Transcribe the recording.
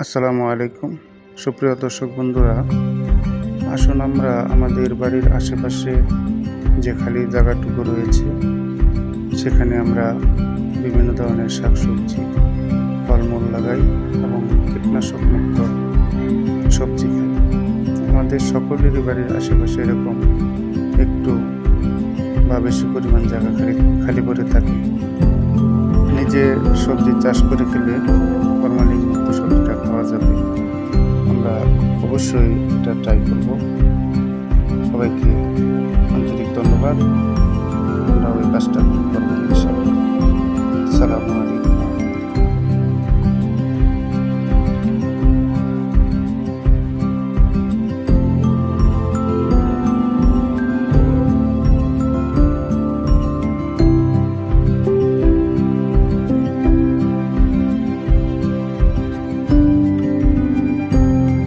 আসসালামু আলাইকুম। সুপ্রিয় দর্শক বন্ধুরা, আসুন আমরা আমাদের বাড়ির আশেপাশে যে খালি জায়গাটুকু রয়েছে সেখানে আমরা বিভিন্ন ধরনের শাকসবজি, ফলমূল লাগাই এবং কীটনাশক মুক্ত সবজি খাই। আমাদের সকলেরই বাড়ির আশেপাশে এরকম একটু বা বেশি পরিমাণ জায়গা খালি পড়ে থাকে। নিজে সবজি চাষ করে খেলে ফরমালিন মুক্ত সবজিটা খাওয়া যাবে। আমরা অবশ্যই এটা ট্রাই করব। সবাইকে আন্তরিক ধন্যবাদ। আমরা ওই কাজটা করবো ইনশাআল্লাহ। আসসালামু আলাইকুম।